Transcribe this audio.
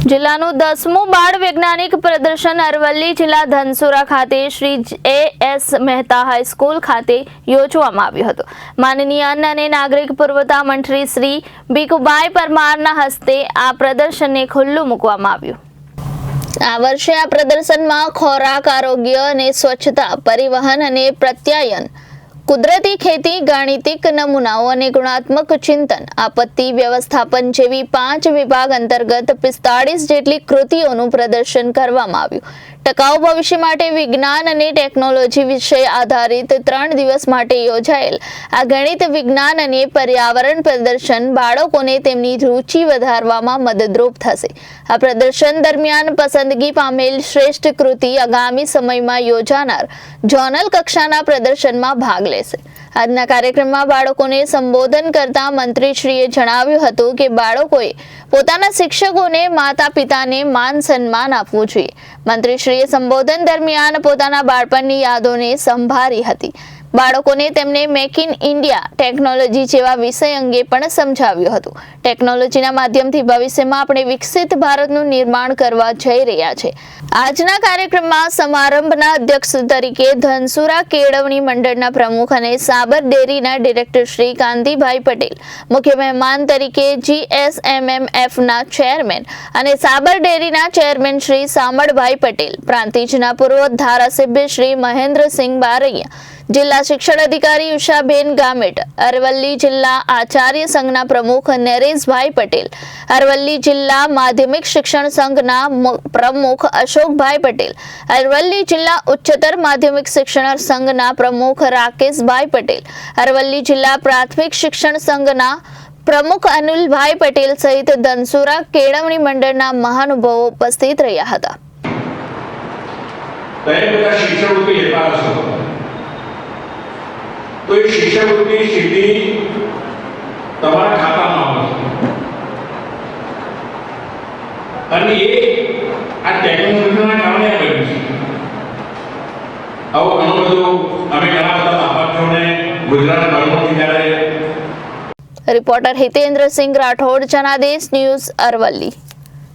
જિલ્લાનું 10મું બાળ વૈજ્ઞાનિક પ્રદર્શન અરવલ્લી જિલ્લા ધનસુરા ખાતે શ્રી A.S. મહેતા હાઈસ્કૂલ ખાતે યોજવામાં આવ્યું હતું। માનનીય અન્ન અને નાગરિક પુરવઠા મંત્રી શ્રી ભીખુભાઈ પરમારના હસ્તે આ પ્રદર્શનને ખુલ્લું મૂકવામાં આવ્યું। આ વર્ષે આ પ્રદર્શનમાં ખોરાક, આરોગ્ય અને સ્વચ્છતા, પરિવહન અને પ્રત્યાયન, કુદરતી ખેતી, ગાણિતિક નમૂનાઓ અને ગુણાત્મક ચિંતન, આપત્તિ વ્યવસ્થાપન જેવી 5 વિભાગ અંતર્ગત 45 જેટલી કૃતિઓનું પ્રદર્શન કરવામાં આવ્યું। ટકાઉ ભવિષ્ય માટે વિજ્ઞાન અને ટેકનોલોજી વિષય આધારિત 3 દિવસ માટે યોજાયેલ આ ગણિત, વિજ્ઞાન અને પર્યાવરણ પ્રદર્શન બાળકોને તેમની રુચિ વધારવામાં મદદરૂપ થશે। આ પ્રદર્શન દરમિયાન પસંદગી પામેલ શ્રેષ્ઠ કૃતિ આગામી સમયમાં યોજાનાર ઝોનલ કક્ષાના પ્રદર્શનમાં ભાગ લેશે। આજના કાર્યક્રમમાં બાળકોને સંબોધન કરતા મંત્રીશ્રીએ જણાવ્યું હતું કે બાળકોએ પોતાના શિક્ષકોને, માતા-પિતાને માન સન્માન આપવું જોઈએ। મંત્રીશ્રીએ સંબોધન દરમિયાન પોતાના બાળપણની યાદોને સંભાળી હતી। બાળકોને તેમને મેક ઇન ઇન્ડિયા, ટેકનોલોજી જેવા વિષય અંગે પણ સમજાવ્યું હતું। ટેકનોલોજીના માધ્યમથી ભવિષ્યમાં આપણે વિકસિત ભારતનું નિર્માણ કરવા જઈ રહ્યા છે। આજના કાર્યક્રમમાં સમારંભના અધ્યક્ષ તરીકે ધનસુરા કેળવણી મંડળના પ્રમુખ અને સાબર ડેરીના ડિરેક્ટર શ્રી કાંતિભાઈ પટેલ, મુખ્ય મહેમાન તરીકે GSMMFના ચેરમેન અને સાબર ડેરીના ચેરમેન શ્રી સામળભાઈ પટેલ, પ્રાંતિજના પૂર્વ ધારાસભ્ય શ્રી મહેન્દ્રસિંહ બારૈયા, જિલ્લા શિક્ષણ અધિકારી ઉષાબેન ગામેટ, અરવલ્લી જિલ્લા આચાર્ય સંઘના પ્રમુખ નરેશભાઈ પટેલ, અરવલ્લી જિલ્લા માધ્યમિક શિક્ષણ સંઘના પ્રમુખ અશોકભાઈ પટેલ, અરવલ્લી જિલ્લા ઉચ્ચતર માધ્યમિક શિક્ષણ સંઘના પ્રમુખ રાકેશભાઈ પટેલ, અરવલ્લી જિલ્લા પ્રાથમિક શિક્ષણ સંઘના પ્રમુખ અનિલભાઈ પટેલ સહિત ધનસુરા કેળવણી મંડળના મહાનુભાવો ઉપસ્થિત રહ્યા હતા। तो ये शिष्यवृत्ति सीधी તમારા ખાતામાં આવશે અને એ આ ટેકનોલોજીના કારણે બન્યું છે। આવો ઘણો બધો અમે ઘણા બધા લાભાર્થીઓને ગુજરાત ભરમાંથી ત્યારે રિપોર્ટર હિતેન્દ્રસિંહ રાઠોડ, જનાદેશ ન્યૂઝ, અરવલ્લી।